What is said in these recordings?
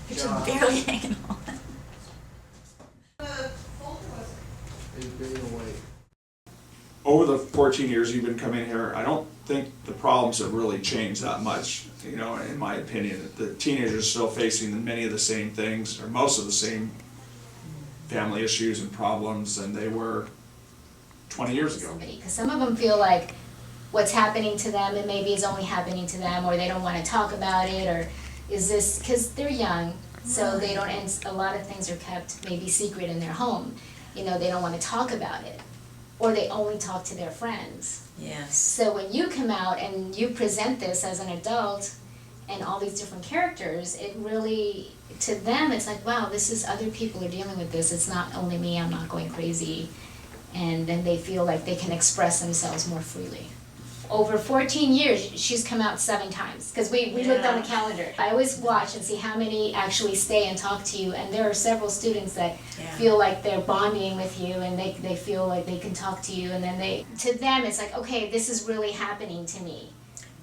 You're just barely hanging on. Over the 14 years you've been coming here, I don't think the problems have really changed that much, you know, in my opinion. The teenagers are still facing many of the same things, or most of the same family issues and problems than they were 20 years ago. Because some of them feel like what's happening to them, it maybe is only happening to them, or they don't want to talk about it, or is this, because they're young, so they don't, and a lot of things are kept maybe secret in their home. You know, they don't want to talk about it, or they only talk to their friends. Yes. So when you come out and you present this as an adult and all these different characters, it really, to them, it's like, wow, this is, other people are dealing with this. It's not only me, I'm not going crazy. And then they feel like they can express themselves more freely. Over 14 years, she's come out 7 times, because we looked on the calendar. I always watch and see how many actually stay and talk to you, and there are several students that feel like they're bonding with you, and they feel like they can talk to you, and then to them it's like, okay, this is really happening to me.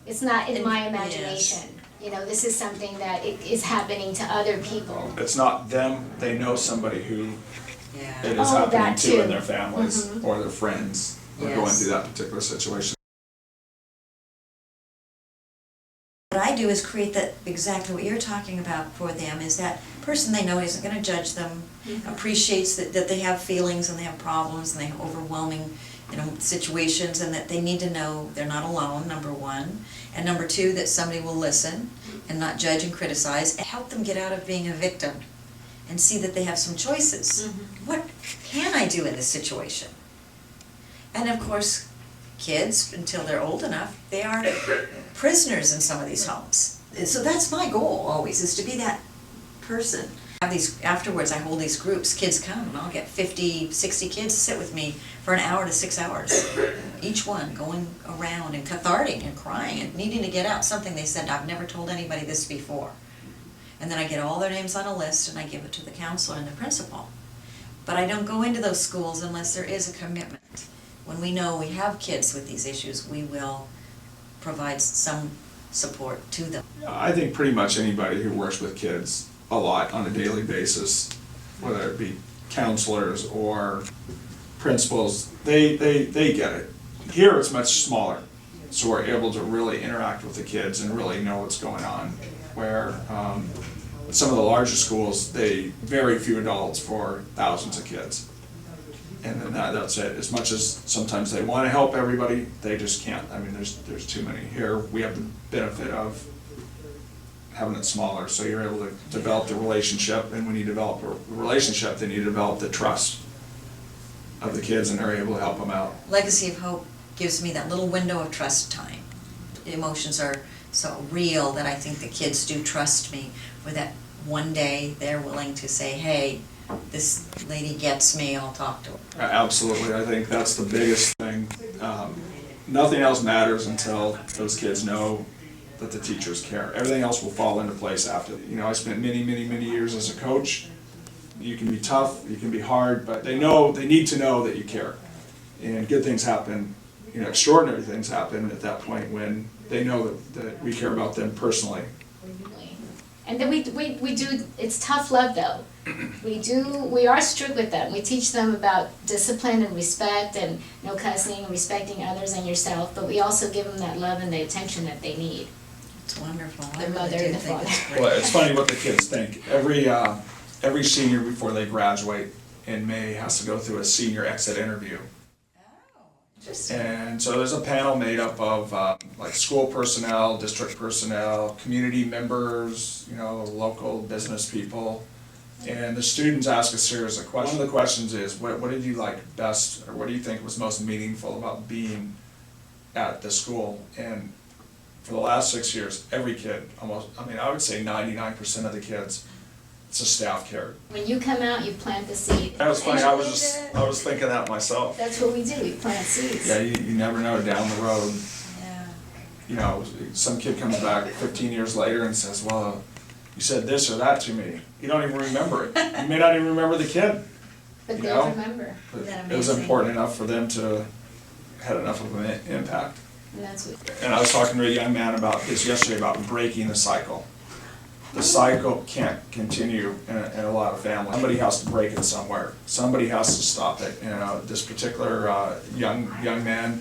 It's not in my imagination. You know, this is something that is happening to other people. It's not them, they know somebody who it is Oh, happening that to too. in their families or their friends who are going Yes. through that particular situation. What I do is create that, exactly what you're talking about for them, is that person they know isn't going to judge them, appreciates that they have feelings and they have problems and they have overwhelming, you know, situations, and that they need to know they're not alone, number one. And number two, that somebody will listen and not judge and criticize, and help them get out of being a victim and see that they have some choices. What can I do in this situation? And of course, kids, until they're old enough, they are prisoners in some of these homes. So that's my goal always, is to be that person. Afterwards, I hold these groups, kids come, and I'll get 50, 60 kids to sit with me for an hour to 6 hours. Each one going around and cathartic and crying and needing to get out something they said, I've never told anybody this before. And then I get all their names on a list and I give it to the counselor and the principal. But I don't go into those schools unless there is a commitment. When we know we have kids with these issues, we will provide some support to them. I think pretty much anybody who works with kids a lot on a daily basis, whether it be counselors or principals, they get it. Here it's much smaller, so we're able to really interact with the kids and really know what's going on. Where some of the larger schools, very few adults for thousands of kids. And then that's it. As much as sometimes they want to help everybody, they just can't. I mean, there's too many. Here we have the benefit of having it smaller, so you're able to develop the relationship, and when you develop a relationship, then you develop the trust of the kids, and they're able to help them out. Legacy of Hope gives me that little window of trust time. The emotions are so real that I think the kids do trust me, where that one day they're willing to say, hey, this lady gets me, I'll talk to her. Absolutely, I think that's the biggest thing. Nothing else matters until those kids know that the teachers care. Everything else will fall into place after. You know, I spent many years as a coach. You can be tough, you can be hard, but they need to know that you care. And good things happen, you know, extraordinary things happen at that point when they know that we care about them personally. And then we do, it's tough love though. We are strict with them. We teach them about discipline and respect and no cussing and respecting others and yourself, but we also give them that love and the attention that they need. It's wonderful. Their I really mother do and the think father. it's great. Well, it's funny what the kids think. Every senior before they graduate in May has to go through a senior exit interview. Interesting. And so there's a panel made up of like school personnel, district personnel, community members, you know, local business people. And the students ask a series of questions. One of the questions is, what did you like best, or what do you think was most meaningful about being at the school? And for the last 6 years, every kid, I would say 99% of the kids, it's a staff care. When you come out, you plant the seed. That was funny, I was thinking that myself. That's what we do, we plant seeds. Yeah, you never know down the road. Yeah. You know, some kid comes back 15 years later and says, well, you said this or that to me. You don't even remember it. You may not even remember the kid. But know? they'll remember. But Isn't that it was amazing? important enough for them to have enough of an impact. And that's what, And I was talking to a young man about this yesterday, about breaking the cycle. The cycle can't continue in a lot of families. Somebody has to break it somewhere. Somebody has to stop it. You know, this particular young man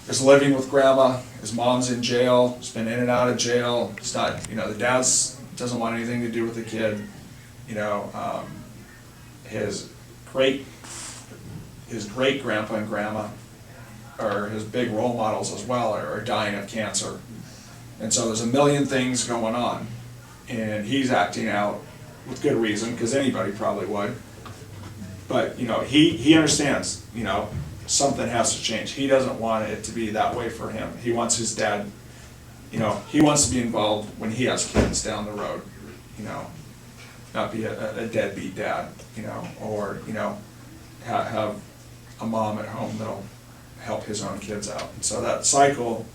is living with grandma. His mom's in jail. He's been in and out of jail. He's not, you know, the dad's doesn't want anything to do with the kid. You know, his great grandpa and grandma are his big role models as well, are dying of cancer. And so there's a million things going on. And he's acting out with good reason, because anybody probably would. But, you know, he understands, you know, something has to change. He doesn't want it to be that way for him. He wants his dad, you know, he wants to be involved when he has kids down the road, you know, not be a deadbeat dad, you know, or, you know, have a mom at home that'll help his own kids out. And so that cycle,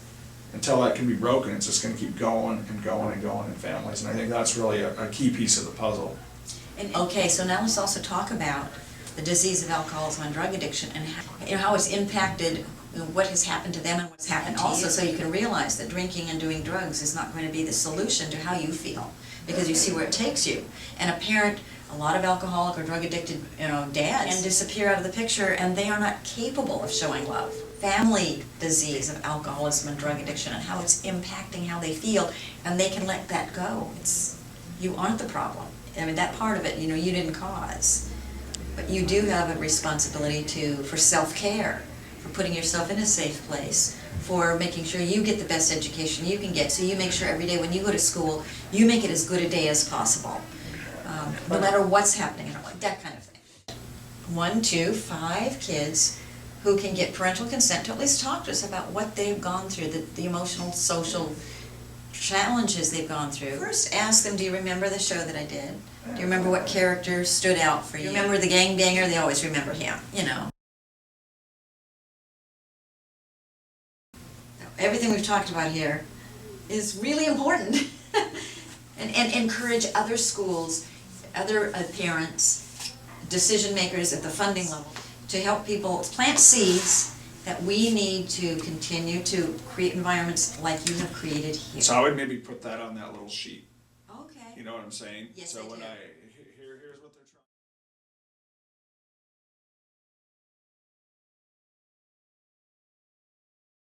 until that can be broken, it's just going to keep going and going and going in families. And I think that's really a key piece of the puzzle. And, okay, so now let's also talk about the disease of alcoholism and drug addiction, and how, you know, how it's impacted, you know, what has happened to them and what's happened to you. So you can realize that drinking and doing drugs is not going to be the solution to how you feel, because you see where it takes you. And a parent, a lot of alcoholic or drug addicted, you know, dads can disappear out of the picture, and they are not capable of showing love. Family disease of alcoholism and drug addiction, and how it's impacting how they feel, and they can let that go. You aren't the problem. I mean, that part of it, you know, you didn't cause. But you do have a responsibility for self-care, for putting yourself in a safe place, for making sure you get the best education you can get, so you make sure every day when you go to school, you make it as good a day as possible. No matter what's happening, I don't like that kind of thing. 1, 2, 5 kids who can get parental consent to at least talk to us about what they've gone through, the emotional, social challenges they've gone through. First, ask them, do you remember the show that I did? Do you remember what character stood out for you? Remember the gangbanger? They always remember him, you know. Everything we've talked about here is really important. and encourage other schools, other parents, decision makers at the funding level to help people plant seeds that we need to continue to create environments like you have created here. So I would maybe put that on that little sheet. Okay. You know what I'm saying? Yes, So I when do. I